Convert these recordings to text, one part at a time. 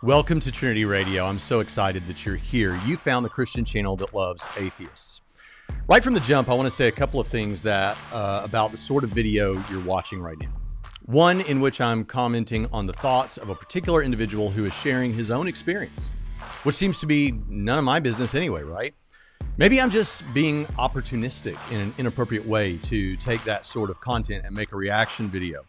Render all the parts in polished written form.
Welcome to Trinity Radio. I'm so excited that you're here. You found the Christian channel that loves atheists. Right from the jump, I want to say a couple of things that about the sort of video you're watching right now. One in which I'm commenting on the thoughts of a particular individual who is sharing his own experience, which seems to be none of my business anyway, right? Maybe I'm just being opportunistic in an inappropriate way to take that sort of content and make a reaction video.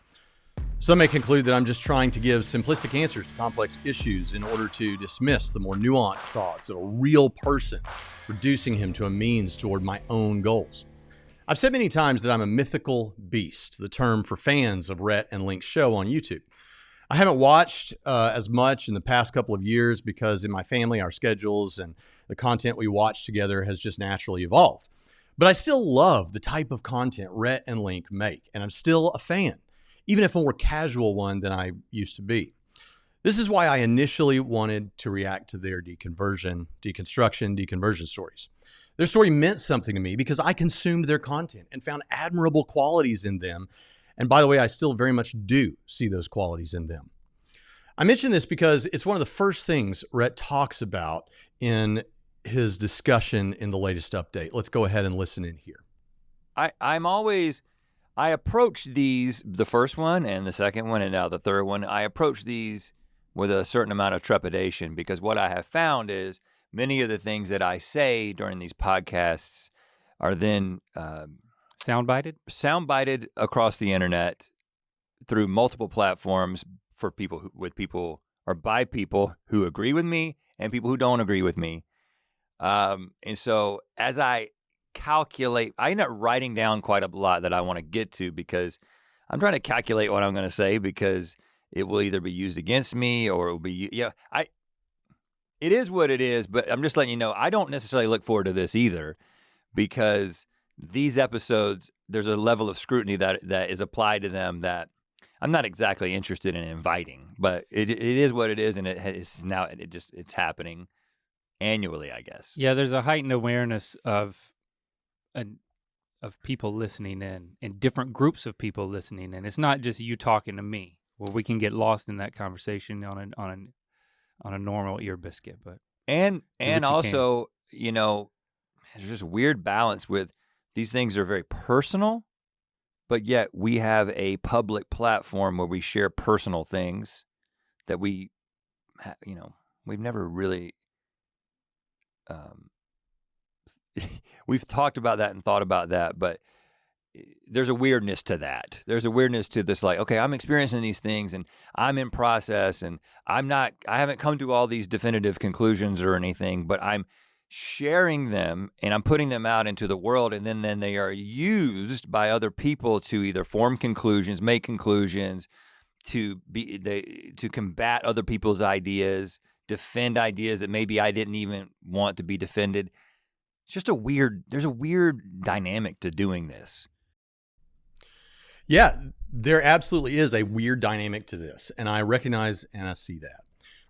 Some may conclude that I'm just trying to give simplistic answers to complex issues in order to dismiss the more nuanced thoughts of a real person, reducing him to a means toward my own goals. I've said many times that I'm a mythical beast, the term for fans of Rhett and Link's show on YouTube. I haven't watched as much in the past couple of years because in my family, our schedules and the content we watch together has just naturally evolved. But I still love the type of content Rhett and Link make, and I'm still a fan, even if a more casual one than I used to be. This is why I initially wanted to react to their deconversion, deconversion stories. Their story meant something to me because I consumed their content and found admirable qualities in them. And by the way, I still very much do see those qualities in them. I mention this because it's one of the first things Rhett talks about in his discussion in the latest update. Let's go ahead and listen in here. I approach these, the first one and the second one and now the third one, I approach these with a certain amount of trepidation because what I have found is many of the things that I say during these podcasts are then soundbited across the internet through multiple platforms for people by people who agree with me and people who don't agree with me. And so as I calculate, I end up writing down quite a lot that I want to get to because I'm trying to calculate what I'm going to say because it will either be used against me or it will be, it is what it is, but I'm just letting you know, I don't necessarily look forward to this either because these episodes, there's a level of scrutiny that is applied to them that I'm not exactly interested in inviting, but it is what it is and it's happening annually, I guess. Yeah, there's a heightened awareness of people listening in and different groups of people listening in. It's not just you talking to me. Well, we can get lost in that conversation on a normal ear biscuit, but and also, there's just weird balance with these things are very personal, but yet we have a public platform where we share personal things that we've never really we've talked about that and thought about that, but there's a weirdness to that. There's a weirdness to this, like, okay, I'm experiencing these things and I'm in process and I haven't come to all these definitive conclusions or anything, but I'm sharing them and I'm putting them out into the world and then they are used by other people to either form conclusions, make conclusions, to combat other people's ideas, defend ideas that maybe I didn't even want to be defended. It's just there's a weird dynamic to doing this. Yeah, there absolutely is a weird dynamic to this, and I recognize and I see that.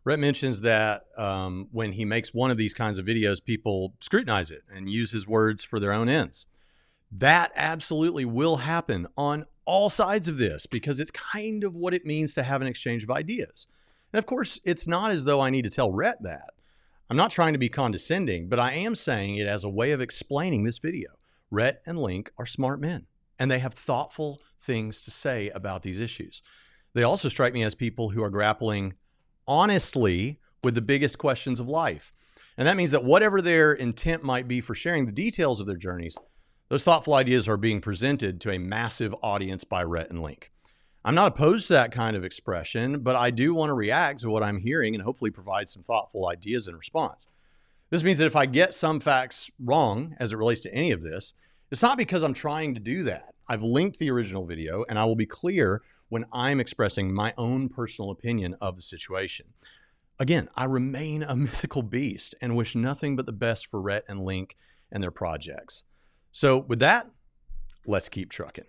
Rhett mentions that when he makes one of these kinds of videos, people scrutinize it and use his words for their own ends. That absolutely will happen on all sides of this because it's kind of what it means to have an exchange of ideas. And of course, it's not as though I need to tell Rhett that. I'm not trying to be condescending, but I am saying it as a way of explaining this video. Rhett and Link are smart men, and they have thoughtful things to say about these issues. They also strike me as people who are grappling honestly with the biggest questions of life. And that means that whatever their intent might be for sharing the details of their journeys, those thoughtful ideas are being presented to a massive audience by Rhett and Link. I'm not opposed to that kind of expression, but I do want to react to what I'm hearing and hopefully provide some thoughtful ideas in response. This means that if I get some facts wrong as it relates to any of this, it's not because I'm trying to do that. I've linked the original video and I will be clear when I'm expressing my own personal opinion of the situation. Again, I remain a mythical beast and wish nothing but the best for Rhett and Link and their projects. So with that, let's keep trucking.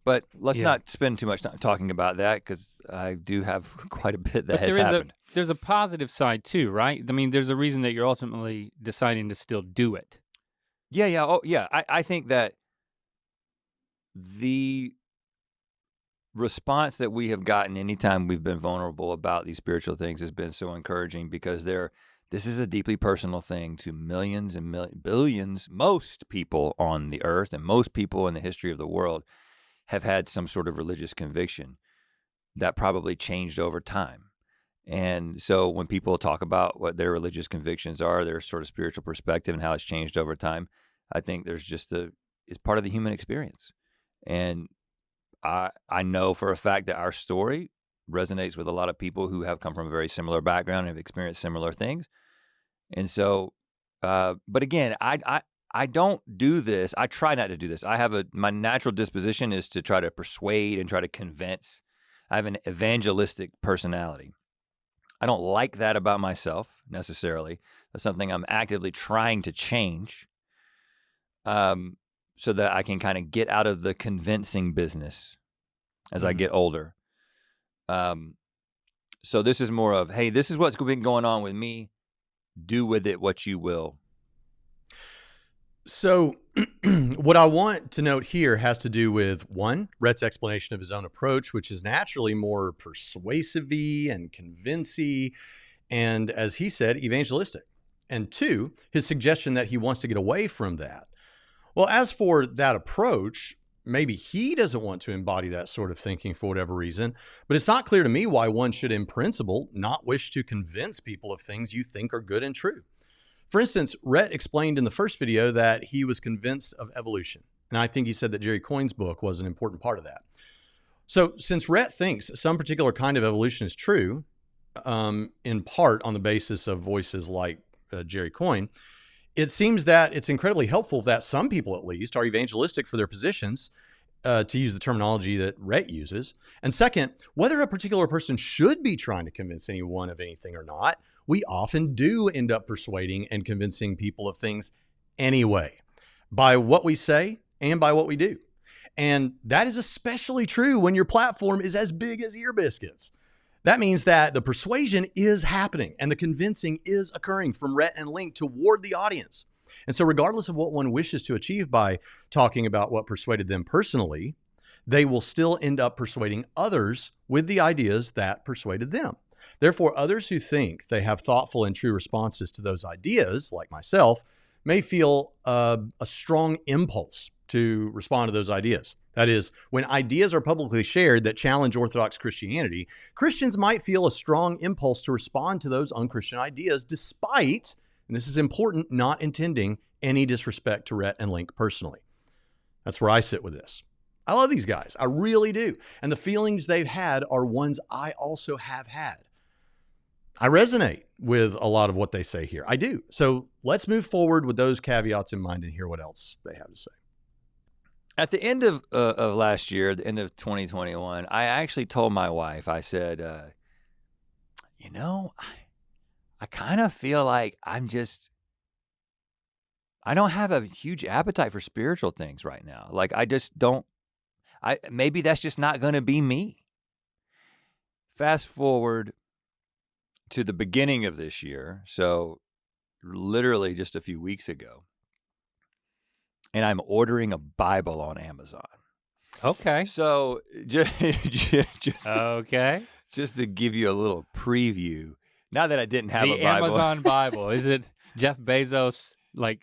But let's not spend too much time talking about that because I do have quite a bit that has happened. There's a positive side too, right? I mean, there's a reason that you're ultimately deciding to still do it. Yeah. Oh, yeah. I think that response that we have gotten anytime we've been vulnerable about these spiritual things has been so encouraging, because this is a deeply personal thing to millions and billions. Most people on the earth and most people in the history of the world have had some sort of religious conviction that probably changed over time. And so when people talk about what their religious convictions are, their sort of spiritual perspective and how it's changed over time, I think there's just it's part of the human experience. And I know for a fact that our story resonates with a lot of people who have come from a very similar background and have experienced similar things. And so, but again, I don't do this. I try not to do this. My natural disposition is to try to persuade and try to convince. I have an evangelistic personality. I don't like that about myself necessarily. That's something I'm actively trying to change, so that I can kind of get out of the convincing business as I get older. So this is more of, hey, this is what's been going on with me. Do with it what you will. So what I want to note here has to do with, one, Rhett's explanation of his own approach, which is naturally more persuasive-y and convincing, and as he said, evangelistic. And two, his suggestion that he wants to get away from that. Well, as for that approach, maybe he doesn't want to embody that sort of thinking for whatever reason, but it's not clear to me why one should, in principle, not wish to convince people of things you think are good and true. For instance, Rhett explained in the first video that he was convinced of evolution, and I think he said that Jerry Coyne's book was an important part of that. So since Rhett thinks some particular kind of evolution is true, in part on the basis of voices like Jerry Coyne, it seems that it's incredibly helpful that some people, at least, are evangelistic for their positions, to use the terminology that Rhett uses. And second, whether a particular person should be trying to convince anyone of anything or not, we often do end up persuading and convincing people of things anyway, by what we say and by what we do. And that is especially true when your platform is as big as ear biscuits. That means that the persuasion is happening and the convincing is occurring from Rhett and Link toward the audience. And so regardless of what one wishes to achieve by talking about what persuaded them personally, they will still end up persuading others with the ideas that persuaded them. Therefore, others who think they have thoughtful and true responses to those ideas, like myself, may feel a strong impulse to respond to those ideas. That is, when ideas are publicly shared that challenge Orthodox Christianity, Christians might feel a strong impulse to respond to those unchristian ideas despite, and this is important, not intending any disrespect to Rhett and Link personally. That's where I sit with this. I love these guys. I really do. And the feelings they've had are ones I also have had. I resonate with a lot of what they say here. I do. So let's move forward with those caveats in mind and hear what else they have to say. At the end of last year, the end of 2021, I actually told my wife, I said, I kind of feel like I don't have a huge appetite for spiritual things right now. Like I just don't, maybe that's just not going to be me. Fast forward to the beginning of this year, so literally just a few weeks ago, and I'm ordering a Bible on Amazon. Okay. So just okay. Just to give you a little preview. Now that I didn't have a Bible. The Amazon Bible. Is it Jeff Bezos, like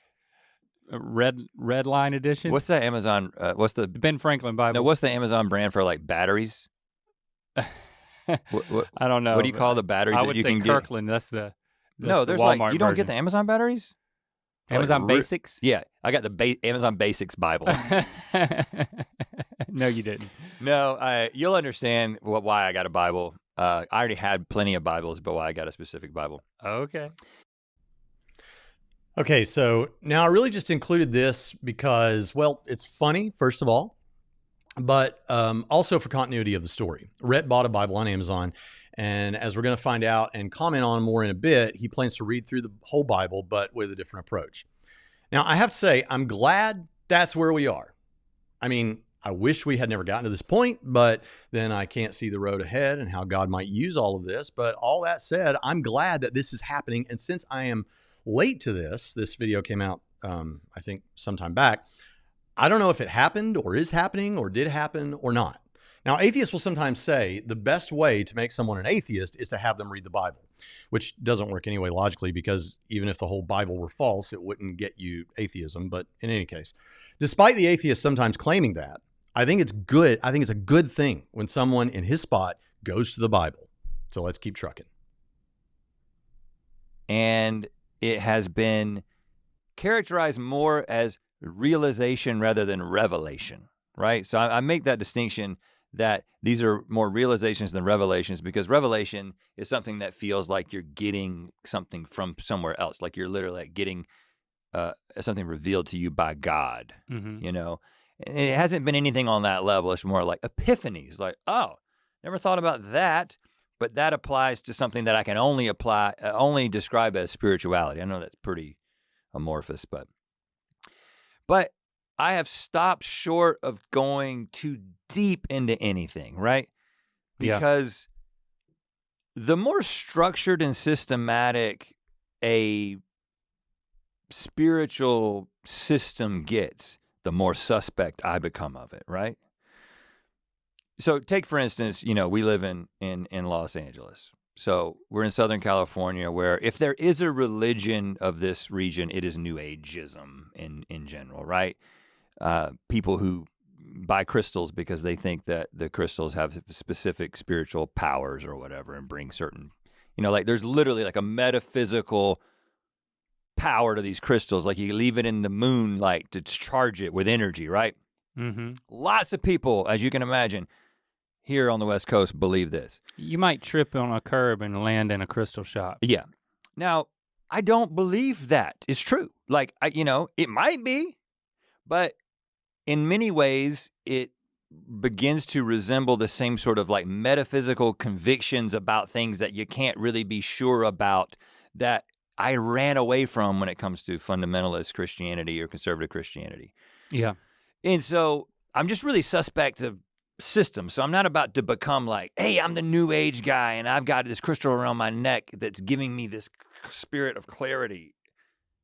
red line edition? What's that Amazon, what's the Ben Franklin Bible? No, what's the Amazon brand for like batteries? What, I don't know. What do you call the batteries that you can get? Kirkland. That's the no, there's Walmart like, you don't version. get the Amazon batteries? Amazon Basics? Yeah, I got the Amazon Basics Bible. No, you didn't. No, you'll understand why I got a Bible. I already had plenty of Bibles, but why I got a specific Bible. Okay. Okay, so now I really just included this because, well, it's funny, first of all, but also for continuity of the story. Rhett bought a Bible on Amazon, and as we're going to find out and comment on more in a bit, he plans to read through the whole Bible, but with a different approach. Now, I have to say, I'm glad that's where we are. I mean, I wish we had never gotten to this point, but then I can't see the road ahead and how God might use all of this. But all that said, I'm glad that this is happening. And since I am late to this video came out, I think sometime back, I don't know if it happened or is happening or did happen or not. Now, atheists will sometimes say the best way to make someone an atheist is to have them read the Bible, which doesn't work anyway logically, because even if the whole Bible were false, it wouldn't get you atheism. But in any case, despite the atheist sometimes claiming that, I think it's good. I think it's a good thing when someone in his spot goes to the Bible. So let's keep trucking. And it has been characterized more as realization rather than revelation, right? So I make that distinction that these are more realizations than revelations, because revelation is something that feels like you're getting something from somewhere else, like you're literally like getting something revealed to you by God, you know? And it hasn't been anything on that level. It's more like epiphanies, like, oh, never thought about that, but that applies to something that I can only describe as spirituality. I know that's pretty amorphous, but I have stopped short of going too deep into anything, right? Because the more structured and systematic a spiritual system gets, the more suspect I become of it, right? So take, for instance, you know, we live in Los Angeles. So we're in Southern California, where if there is a religion of this region, it is New Ageism in general, right? People who buy crystals because they think that the crystals have specific spiritual powers or whatever, and bring certain, you know, like there's literally like a metaphysical power to these crystals. Like you leave it in the moonlight to charge it with energy, right? Mm-hmm. Lots of people, as you can imagine, here on the West Coast believe this. You might trip on a curb and land in a crystal shop. Yeah. Now, I don't believe that is true. Like, it might be, but in many ways, it begins to resemble the same sort of like metaphysical convictions about things that you can't really be sure about, that I ran away from when it comes to fundamentalist Christianity or conservative Christianity. Yeah. And so I'm just really suspect of systems. So I'm not about to become like, hey, I'm the new age guy and I've got this crystal around my neck that's giving me this spirit of clarity.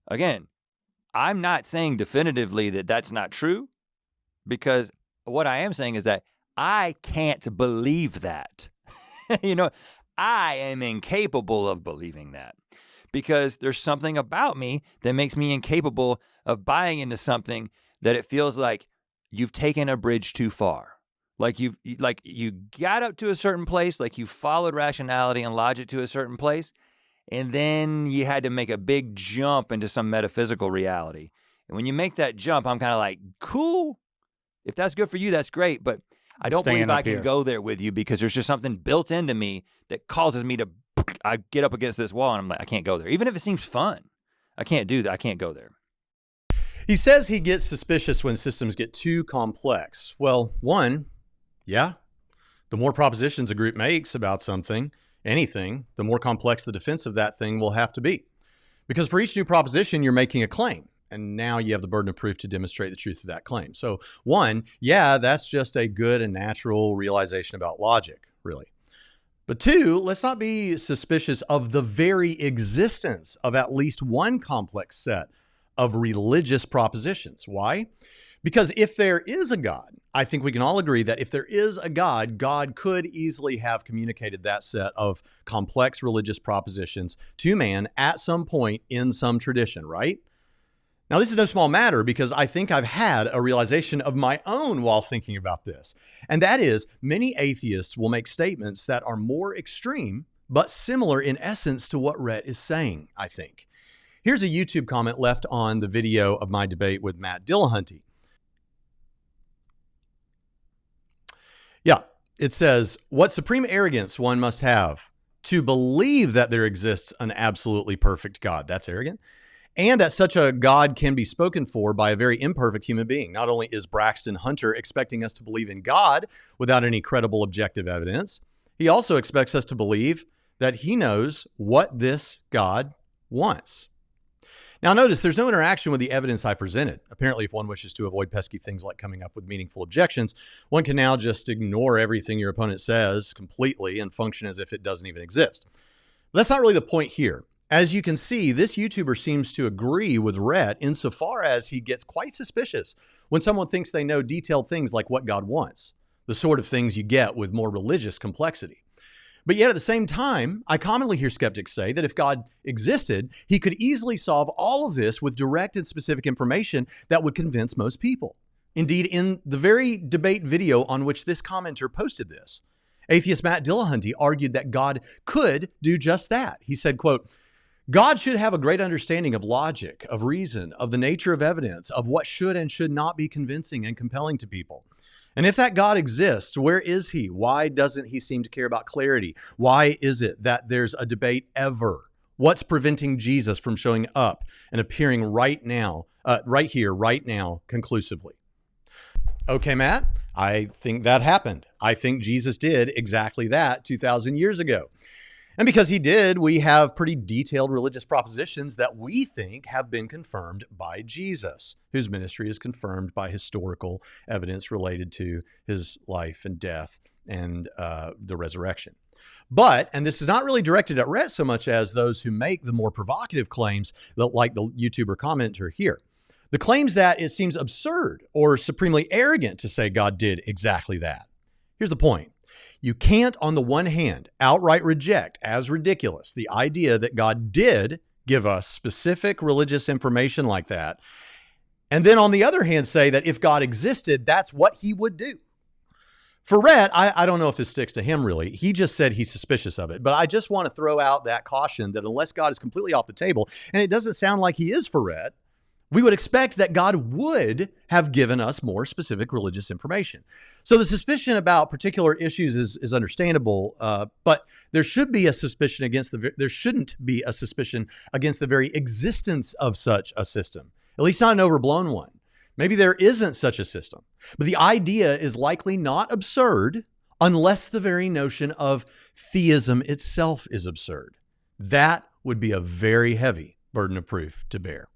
Again, I'm not saying definitively that that's not true, because what I am saying is that I can't believe that. I am incapable of believing that, because there's something about me that makes me incapable of buying into something that it feels like you've taken a bridge too far. Like you got up to a certain place, like you followed rationality and logic to a certain place, and then you had to make a big jump into some metaphysical reality. And when you make that jump, I'm kind of like, cool. If that's good for you, that's great. But I don't believe I can go there with you, because there's just something built into me that causes me to, I get up against this wall and I'm like, I can't go there. Even if it seems fun, I can't do that. I can't go there. He says he gets suspicious when systems get too complex. Well, one, the more propositions a group makes about something, anything, the more complex the defense of that thing will have to be. Because for each new proposition, you're making a claim. And now you have the burden of proof to demonstrate the truth of that claim. So one, that's just a good and natural realization about logic, really. But two, let's not be suspicious of the very existence of at least one complex set of religious propositions. Why? Because if there is a God, I think we can all agree that if there is a God, God could easily have communicated that set of complex religious propositions to man at some point in some tradition, right? Now, this is no small matter, because I think I've had a realization of my own while thinking about this. And that is, many atheists will make statements that are more extreme, but similar in essence to what Rhett is saying, I think. Here's a YouTube comment left on the video of my debate with Matt Dillahunty. It says, what supreme arrogance one must have to believe that there exists an absolutely perfect God. That's arrogant. And that such a God can be spoken for by a very imperfect human being. Not only is Braxton Hunter expecting us to believe in God without any credible objective evidence, he also expects us to believe that he knows what this God wants. Now notice, there's no interaction with the evidence I presented. Apparently, if one wishes to avoid pesky things like coming up with meaningful objections, one can now just ignore everything your opponent says completely and function as if it doesn't even exist. But that's not really the point here. As you can see, this YouTuber seems to agree with Rhett insofar as he gets quite suspicious when someone thinks they know detailed things like what God wants. the sort of things you get with more religious complexity. But yet at the same time, I commonly hear skeptics say that if God existed, he could easily solve all of this with direct and specific information that would convince most people. Indeed, in the very debate video on which this commenter posted this, atheist Matt Dillahunty argued that God could do just that. He said, quote, God should have a great understanding of logic, of reason, of the nature of evidence, of what should and should not be convincing and compelling to people. And if that God exists, where is he? Why doesn't he seem to care about clarity? Why is it that there's a debate ever? What's preventing Jesus from showing up and appearing right now, right here, right now, conclusively? Okay, Matt, I think that happened. I think Jesus did exactly that 2,000 years ago. And because he did, we have pretty detailed religious propositions that we think have been confirmed by Jesus, whose ministry is confirmed by historical evidence related to his life and death and the resurrection. But, and this is not really directed at Rhett so much as those who make the more provocative claims, like the YouTuber commenter here, the claims that it seems absurd or supremely arrogant to say God did exactly that. Here's the point. You can't, on the one hand, outright reject as ridiculous the idea that God did give us specific religious information like that, and then on the other hand say that if God existed, that's what he would do. For Rhett, I don't know if this sticks to him really. He just said he's suspicious of it, but I just want to throw out that caution that unless God is completely off the table, and it doesn't sound like he is for Rhett, we would expect that God would have given us more specific religious information. So the suspicion about particular issues is understandable, but there shouldn't be a suspicion against the very existence of such a system, at least not an overblown one. Maybe there isn't such a system, but the idea is likely not absurd unless the very notion of theism itself is absurd. That would be a very heavy burden of proof to bear.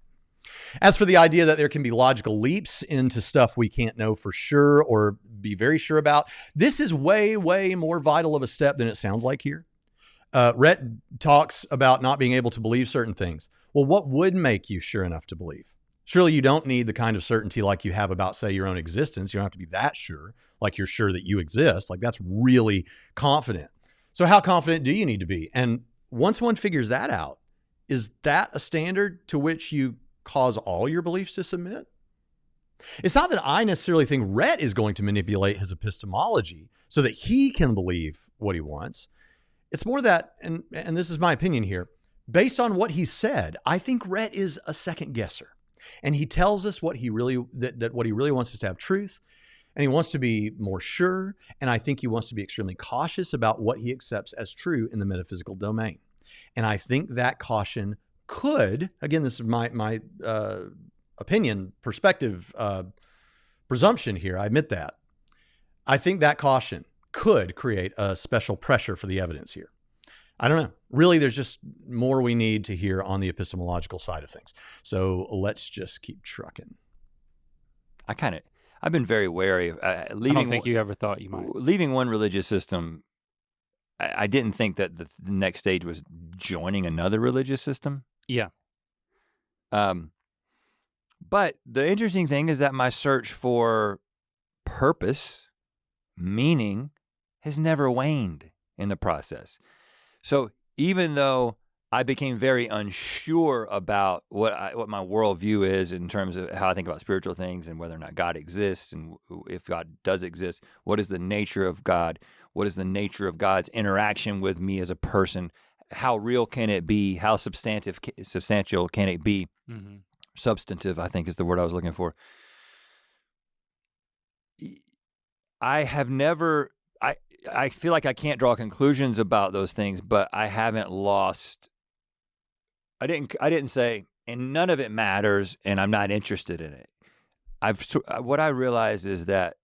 As for the idea that there can be logical leaps into stuff we can't know for sure or be very sure about, this is way, way more vital of a step than it sounds like here. Rhett talks about not being able to believe certain things. Well, what would make you sure enough to believe? Surely you don't need the kind of certainty like you have about, say, your own existence. You don't have to be that sure, like you're sure that you exist. Like that's really confident. So how confident do you need to be? And once one figures that out, is that a standard to which you cause all your beliefs to submit? It's not that I necessarily think Rhett is going to manipulate his epistemology so that he can believe what he wants. It's more that, and this is my opinion here, based on what he said, I think Rhett is a second guesser. And he tells us what he really wants us to have truth, and he wants to be more sure, and I think he wants to be extremely cautious about what he accepts as true in the metaphysical domain. And I think that caution could, again, this is my opinion, perspective, presumption here, I admit that. I think that caution could create a special pressure for the evidence here. I don't know. Really, there's just more we need to hear on the epistemological side of things. So let's just keep trucking. I've been very wary of leaving. I don't think you ever thought you might. Leaving one religious system, I didn't think that the next stage was joining another religious system. Yeah. But the interesting thing is that my search for purpose, meaning, has never waned in the process. So even though I became very unsure about what my worldview is in terms of how I think about spiritual things and whether or not God exists, and if God does exist, what is the nature of God? What is the nature of God's interaction with me as a person? How real can it be? How substantial can it be? Mm-hmm. Substantive, I think, is the word I was looking for. I have never. I feel like I can't draw conclusions about those things, but I haven't lost. I didn't say, and none of it matters, and I'm not interested in it. What I realize is that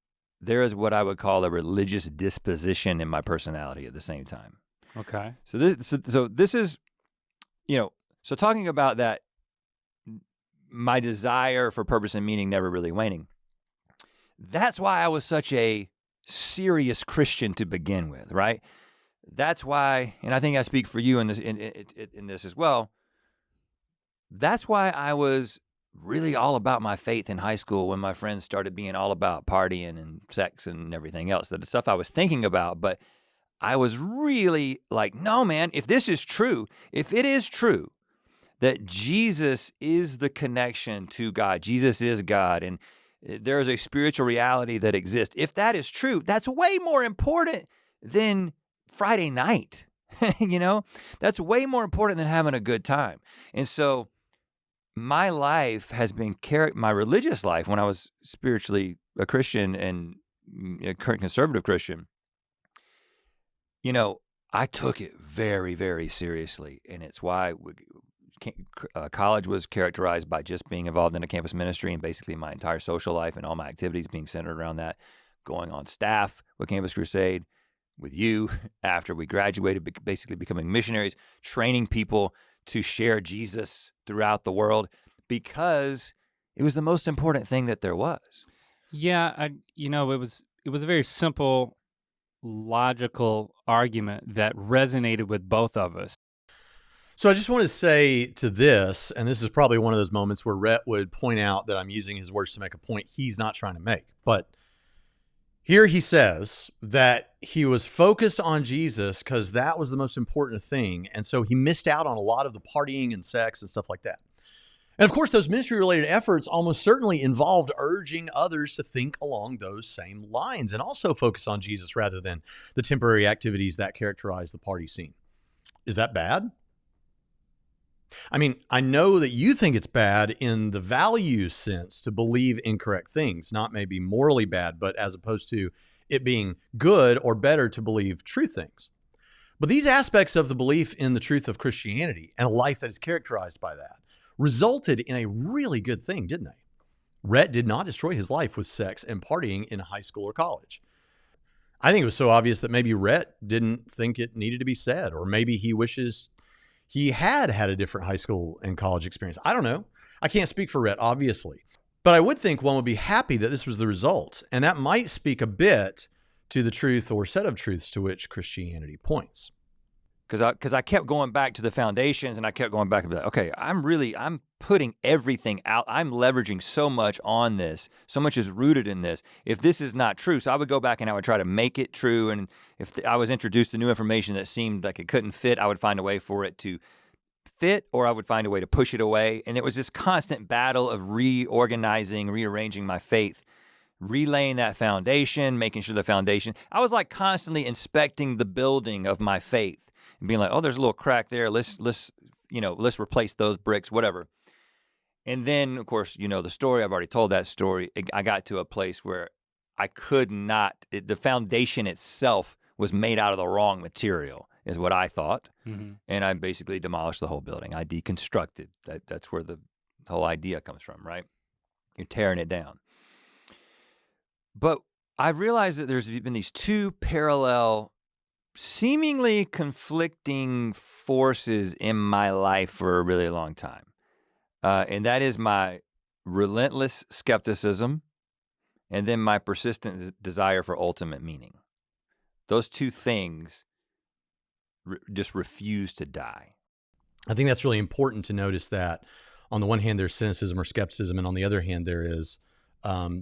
there is what I would call a religious disposition in my personality at the same time. Okay. So this is, so talking about that, my desire for purpose and meaning never really waning. That's why I was such a serious Christian to begin with, right? That's why, and I think I speak for you in this as well. That's why I was really all about my faith in high school when my friends started being all about partying and sex and everything else. The stuff I was thinking about, but I was really like, no, man, if this is true, if it is true that Jesus is the connection to God, Jesus is God, and there is a spiritual reality that exists. If that is true, that's way more important than Friday night. You know, that's way more important than having a good time. And so my life has been my religious life, when I was spiritually a Christian and a conservative Christian, you know, I took it very, very seriously. And it's why college was characterized by just being involved in a campus ministry, and basically my entire social life and all my activities being centered around that, going on staff with Campus Crusade, with you after we graduated, basically becoming missionaries, training people to share Jesus throughout the world, because it was the most important thing that there was. Yeah, it was a very simple, logical argument that resonated with both of us. So I just want to say to this, and this is probably one of those moments where Rhett would point out that I'm using his words to make a point he's not trying to make. But here he says that he was focused on Jesus because that was the most important thing. And so he missed out on a lot of the partying and sex and stuff like that. And of course, those ministry-related efforts almost certainly involved urging others to think along those same lines and also focus on Jesus rather than the temporary activities that characterize the party scene. Is that bad? I mean, I know that you think it's bad in the value sense to believe incorrect things, not maybe morally bad, but as opposed to it being good or better to believe true things. But these aspects of the belief in the truth of Christianity and a life that is characterized by that resulted in a really good thing, didn't they? Rhett did not destroy his life with sex and partying in high school or college. I think it was so obvious that maybe Rhett didn't think it needed to be said, or maybe he wishes he had a different high school and college experience. I don't know. I can't speak for Rhett, obviously. But I would think one would be happy that this was the result. And that might speak a bit to the truth or set of truths to which Christianity points. Because I kept going back to the foundations, and I kept going back and be like, okay, I'm putting everything out. I'm leveraging so much on this. So much is rooted in this. If this is not true, so I would go back and I would try to make it true. And if I was introduced to new information that seemed like it couldn't fit, I would find a way for it to fit, or I would find a way to push it away. And it was this constant battle of reorganizing, rearranging my faith, relaying that foundation, making sure the foundation. I was like constantly inspecting the building of my faith and being like, oh, there's a little crack there. Let's replace those bricks, whatever. And then, of course, you know the story. I've already told that story. I got to a place where I could not. The foundation itself was made out of the wrong material, is what I thought. Mm-hmm. And I basically demolished the whole building. I deconstructed. That's where the whole idea comes from, right? You're tearing it down. But I've realized that there's been these two parallel, seemingly conflicting forces in my life for a really long time. And that is my relentless skepticism and then my persistent desire for ultimate meaning. Those two things just refuse to die. I think that's really important to notice that on the one hand, there's cynicism or skepticism, and on the other hand, there is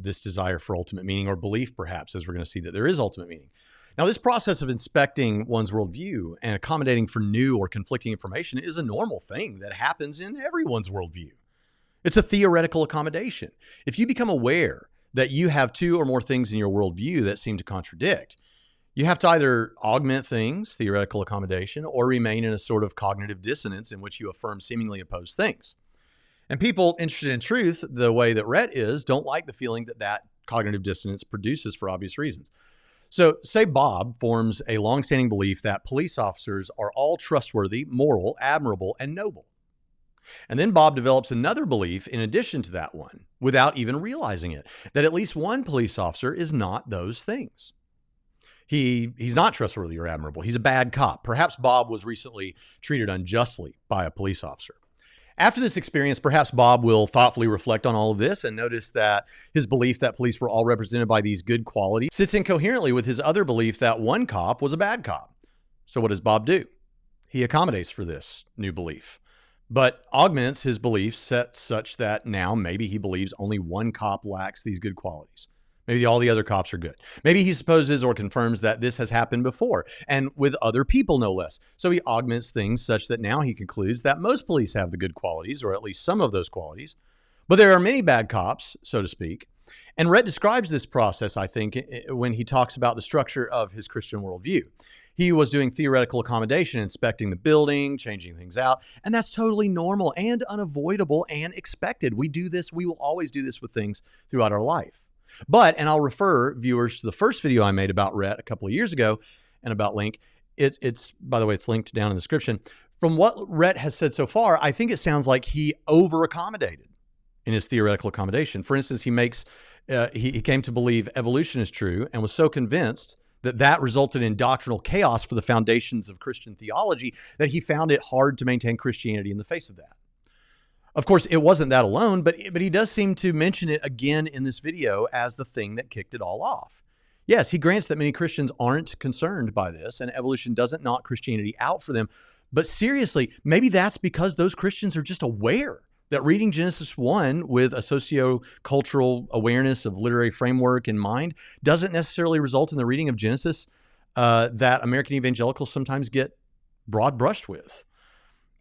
this desire for ultimate meaning, or belief, perhaps, as we're going to see that there is ultimate meaning. Now, this process of inspecting one's worldview and accommodating for new or conflicting information is a normal thing that happens in everyone's worldview. It's a theoretical accommodation. If you become aware that you have two or more things in your worldview that seem to contradict, you have to either augment things, theoretical accommodation, or remain in a sort of cognitive dissonance in which you affirm seemingly opposed things. And people interested in truth, the way that Rhett is, don't like the feeling that cognitive dissonance produces for obvious reasons. So say Bob forms a longstanding belief that police officers are all trustworthy, moral, admirable, and noble. And then Bob develops another belief in addition to that one, without even realizing it, that at least one police officer is not those things. He's not trustworthy or admirable. He's a bad cop. Perhaps Bob was recently treated unjustly by a police officer. After this experience, perhaps Bob will thoughtfully reflect on all of this and notice that his belief that police were all represented by these good qualities sits incoherently with his other belief that one cop was a bad cop. So what does Bob do? He accommodates for this new belief but augments his beliefs such that now maybe he believes only one cop lacks these good qualities. Maybe all the other cops are good. Maybe he supposes or confirms that this has happened before, and with other people no less. So he augments things such that now he concludes that most police have the good qualities, or at least some of those qualities. But there are many bad cops, so to speak. And Rhett describes this process, I think, when he talks about the structure of his Christian worldview. He was doing theoretical accommodation, inspecting the building, changing things out, and that's totally normal and unavoidable and expected. We do this, we will always do this with things throughout our life. But, and I'll refer viewers to the first video I made about Rhett a couple of years ago and about Link. It's by the way, it's linked down in the description. From what Rhett has said so far, I think it sounds like he over-accommodated in his theoretical accommodation. For instance, he came to believe evolution is true and was so convinced that that resulted in doctrinal chaos for the foundations of Christian theology that he found it hard to maintain Christianity in the face of that. Of course, it wasn't that alone, but he does seem to mention it again in this video as the thing that kicked it all off. Yes, he grants that many Christians aren't concerned by this, and evolution doesn't knock Christianity out for them. But seriously, maybe that's because those Christians are just aware that reading Genesis 1 with a socio-cultural awareness of literary framework in mind doesn't necessarily result in the reading of Genesis that American evangelicals sometimes get broad brushed with.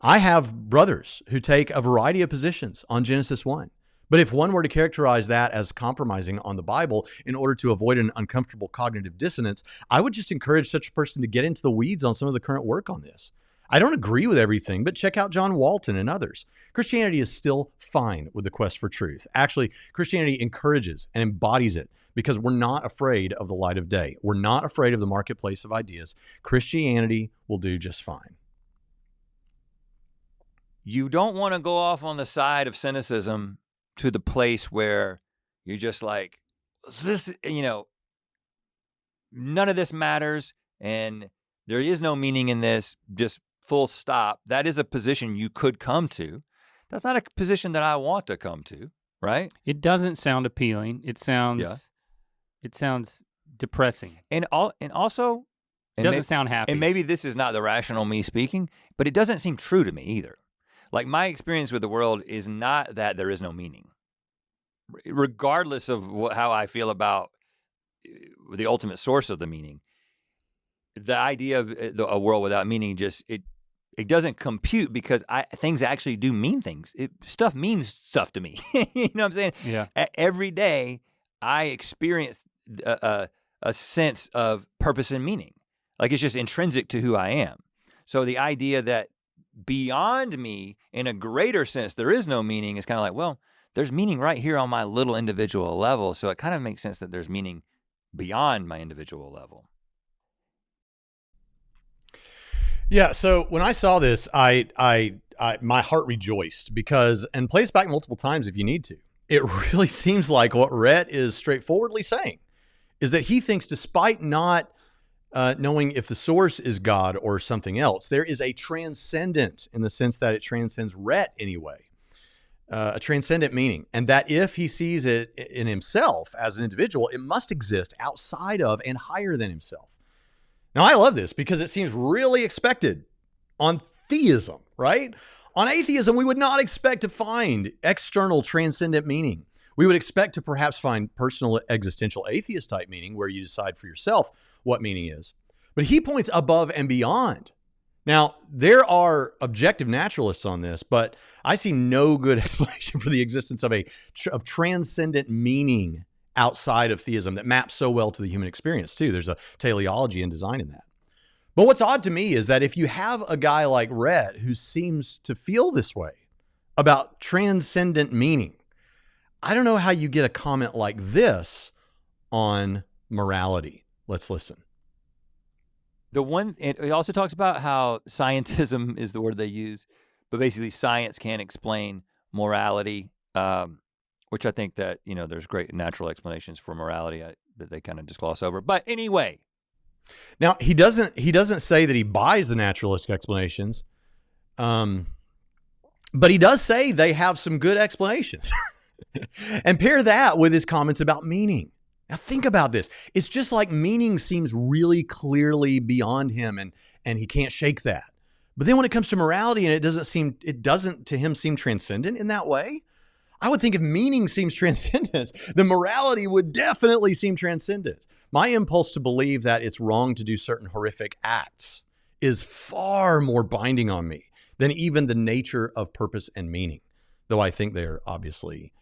I have brothers who take a variety of positions on Genesis 1. But if one were to characterize that as compromising on the Bible in order to avoid an uncomfortable cognitive dissonance, I would just encourage such a person to get into the weeds on some of the current work on this. I don't agree with everything, but check out John Walton and others. Christianity is still fine with the quest for truth. Actually, Christianity encourages and embodies it because we're not afraid of the light of day. We're not afraid of the marketplace of ideas. Christianity will do just fine. You don't want to go off on the side of cynicism to the place where you're just like, this, none of this matters and there is no meaning in this, just full stop. That is a position you could come to. That's not a position that I want to come to, right? It doesn't sound appealing. It sounds depressing. And also it doesn't sound happy. And maybe this is not the rational me speaking, but it doesn't seem true to me either. Like my experience with the world is not that there is no meaning. Regardless of how I feel about the ultimate source of the meaning, the idea of a world without meaning it doesn't compute because things actually do mean things. Stuff means stuff to me. You know what I'm saying? Yeah. Every day I experience a sense of purpose and meaning. Like it's just intrinsic to who I am. So the idea that beyond me, in a greater sense, there is no meaning is kind of like, well, there's meaning right here on my little individual level. So it kind of makes sense that there's meaning beyond my individual level. Yeah. So when I saw this, I my heart rejoiced because, and play this back multiple times if you need to, it really seems like what Rhett is straightforwardly saying is that he thinks despite not knowing if the source is God or something else, there is a transcendent in the sense that it transcends Rhett anyway, a transcendent meaning. And that if he sees it in himself as an individual, it must exist outside of and higher than himself. Now, I love this because it seems really expected on theism, right? On atheism, we would not expect to find external transcendent meaning. We would expect to perhaps find personal existential atheist type meaning where you decide for yourself what meaning is. But he points above and beyond. Now, there are objective naturalists on this, but I see no good explanation for the existence of transcendent meaning outside of theism that maps so well to the human experience too. There's a teleology and design in that. But what's odd to me is that if you have a guy like Rhett who seems to feel this way about transcendent meaning, I don't know how you get a comment like this on morality. Let's listen. It also talks about how scientism is the word they use, but basically science can't explain morality, which I think that, there's great natural explanations for morality that they kind of just gloss over. But anyway. Now, he doesn't say that he buys the naturalistic explanations, but he does say they have some good explanations. And pair that with his comments about meaning. Now think about this. It's just like meaning seems really clearly beyond him and he can't shake that. But then when it comes to morality, and it doesn't to him seem transcendent in that way. I would think if meaning seems transcendent, then morality would definitely seem transcendent. My impulse to believe that it's wrong to do certain horrific acts is far more binding on me than even the nature of purpose and meaning, though I think they're obviously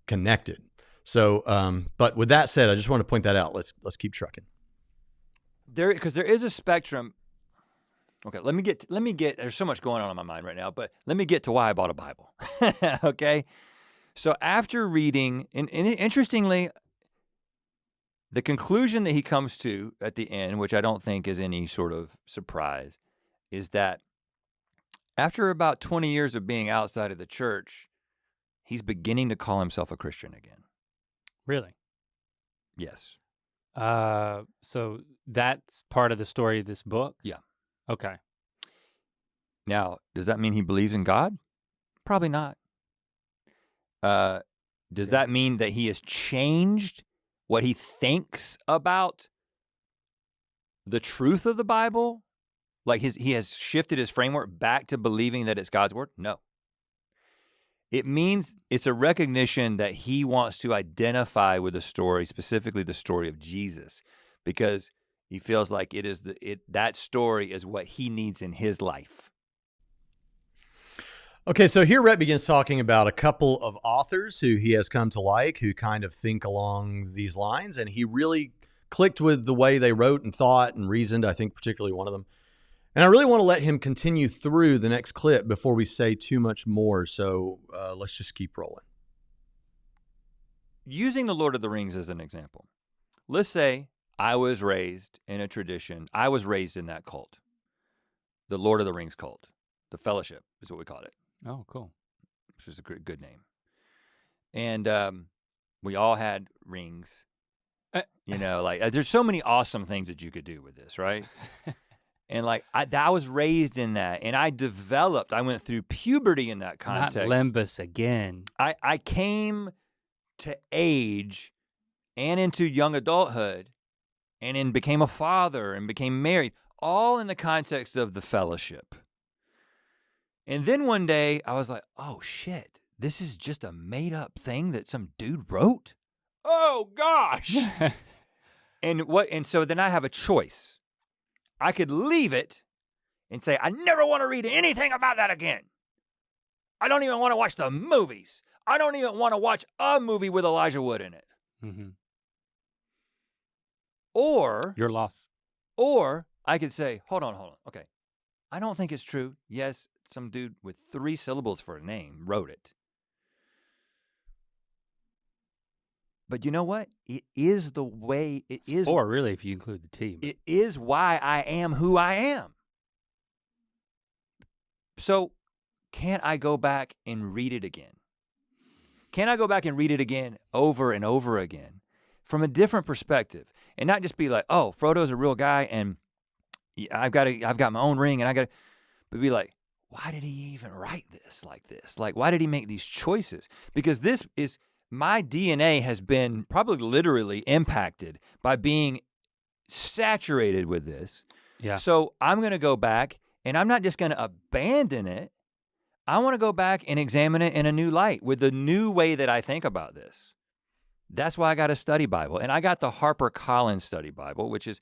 connected. So, but with that said, I just want to point that out. Let's keep trucking. Because there is a spectrum. Okay, let me get, there's so much going on in my mind right now, but let me get to why I bought a Bible, okay? So after reading, and interestingly, the conclusion that he comes to at the end, which I don't think is any sort of surprise, is that after about 20 years of being outside of the church, he's beginning to call himself a Christian again. Really? Yes. So that's part of the story of this book? Yeah. Okay. Now, does that mean he believes in God? Probably not. Does that mean that he has changed what he thinks about the truth of the Bible? Like he has shifted his framework back to believing that it's God's word? No. It means it's a recognition that he wants to identify with the story, specifically the story of Jesus, because he feels like that story is what he needs in his life. Okay, so here Rhett begins talking about a couple of authors who he has come to like, who kind of think along these lines, and he really clicked with the way they wrote and thought and reasoned, I think particularly one of them. And I really want to let him continue through the next clip before we say too much more, so let's just keep rolling. Using the Lord of the Rings as an example, let's say I was raised in a tradition, I was raised in that cult, the Lord of the Rings cult, the Fellowship is what we called it. Oh, cool. Which is a good name. And we all had rings. There's so many awesome things that you could do with this, right? And I was raised in that, and I went through puberty in that context. Not Limbus again. I came to age and into young adulthood, and then became a father and became married, all in the context of the Fellowship. And then one day I was like, oh shit, this is just a made up thing that some dude wrote? Oh gosh. And so then I have a choice. I could leave it and say, I never want to read anything about that again. I don't even want to watch the movies. I don't even want to watch a movie with Elijah Wood in it. Mm-hmm. Or your loss. Or I could say, hold on. Okay. I don't think it's true. Yes, some dude with 3 syllables for a name wrote it. But you know what? It is the way it is. 4, really, if you include the T. It is why I am who I am. So can't I go back and read it again? Can I go back and read it again over and over again from a different perspective and not just be like, oh, Frodo's a real guy and I've got my own ring and but be like, why did he even write this like this? Like, why did he make these choices? Because my DNA has been probably literally impacted by being saturated with this. Yeah. So I'm going to go back and I'm not just going to abandon it. I want to go back and examine it in a new light with the new way that I think about this. That's why I got a study Bible. And I got the HarperCollins Study Bible, which is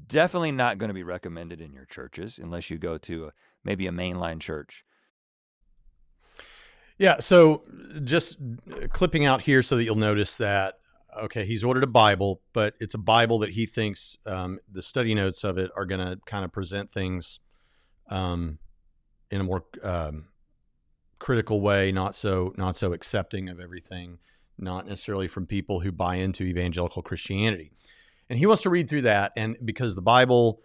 definitely not going to be recommended in your churches unless you go to maybe a mainline church. Yeah, so just clipping out here so that you'll notice that, okay, he's ordered a Bible, but it's a Bible that he thinks the study notes of it are going to kind of present things in a more critical way, not so accepting of everything, not necessarily from people who buy into evangelical Christianity. And he wants to read through that, and because the Bible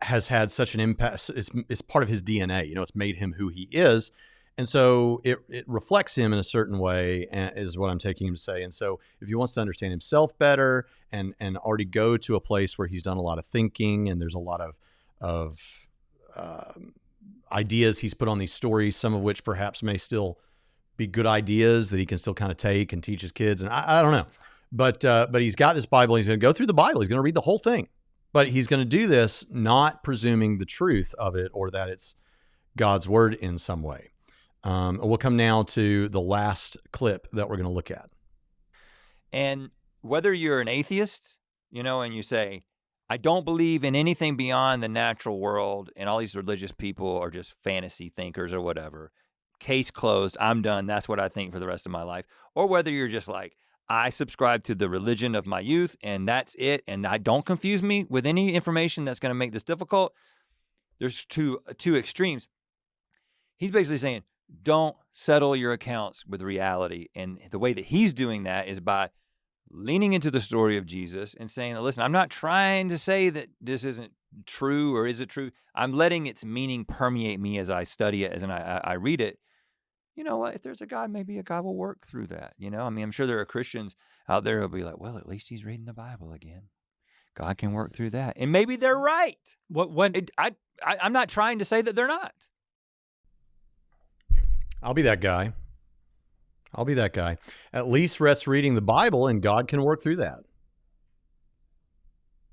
has had such an impact, it's part of his DNA. It's made him who he is. And so it reflects him in a certain way, is what I'm taking him to say. And so if he wants to understand himself better and already go to a place where he's done a lot of thinking and there's a lot of ideas he's put on these stories, some of which perhaps may still be good ideas that he can still kind of take and teach his kids. And I don't know. But he's got this Bible. He's going to go through the Bible. He's going to read the whole thing. But he's going to do this not presuming the truth of it or that it's God's word in some way. We'll come now to the last clip that we're going to look at. And whether you're an atheist, and you say, I don't believe in anything beyond the natural world, and all these religious people are just fantasy thinkers or whatever, case closed, I'm done, that's what I think for the rest of my life. Or whether you're just like, I subscribe to the religion of my youth, and that's it, and I don't confuse me with any information that's going to make this difficult. There's two extremes. He's basically saying, don't settle your accounts with reality. And the way that he's doing that is by leaning into the story of Jesus and saying, listen, I'm not trying to say that this isn't true or is it true. I'm letting its meaning permeate me as I study it, as I read it. You know what? If there's a God, maybe a God will work through that. I'm sure there are Christians out there who'll be like, well, at least he's reading the Bible again. God can work through that. And maybe they're right. I'm not trying to say that they're not. I'll be that guy. At least Rhett's reading the Bible and God can work through that.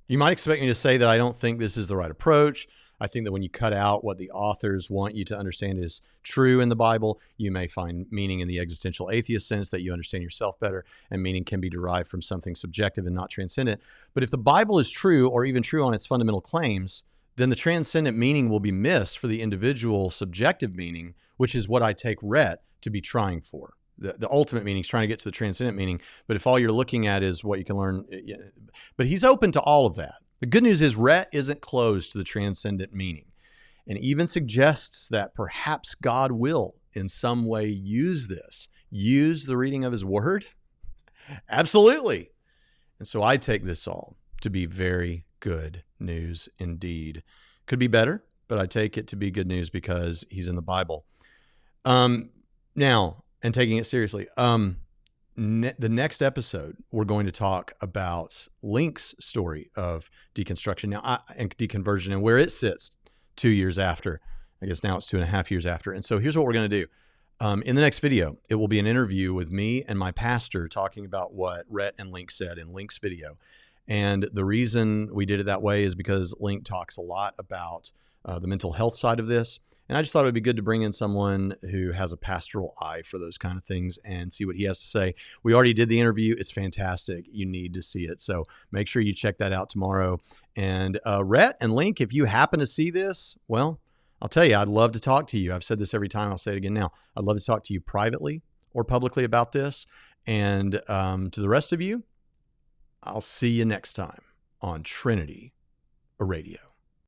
You might expect me to say that I don't think this is the right approach. I think that when you cut out what the authors want you to understand is true in the Bible, you may find meaning in the existential atheist sense, that you understand yourself better, and meaning can be derived from something subjective and not transcendent. But if the Bible is true, or even true on its fundamental claims, then the transcendent meaning will be missed for the individual subjective meaning, which is what I take Rhett to be trying for. The ultimate meaning is trying to get to the transcendent meaning. But if all you're looking at is what you can learn, but he's open to all of that. The good news is Rhett isn't closed to the transcendent meaning, and even suggests that perhaps God will in some way use the reading of his word. Absolutely. And so I take this all to be very good news indeed. Could be better, but I take it to be good news because he's in the Bible. Now, and taking it seriously, the next episode, we're going to talk about Link's story of deconstruction and deconversion and where it sits 2 years after. I guess now it's 2.5 years after. And so here's what we're going to do. In the next video, it will be an interview with me and my pastor talking about what Rhett and Link said in Link's video. And the reason we did it that way is because Link talks a lot about the mental health side of this. And I just thought it would be good to bring in someone who has a pastoral eye for those kind of things and see what he has to say. We already did the interview. It's fantastic. You need to see it. So make sure you check that out tomorrow. And Rhett and Link, if you happen to see this, well, I'll tell you, I'd love to talk to you. I've said this every time. I'll say it again now. I'd love to talk to you privately or publicly about this. And to the rest of you, I'll see you next time on Trinity Radio.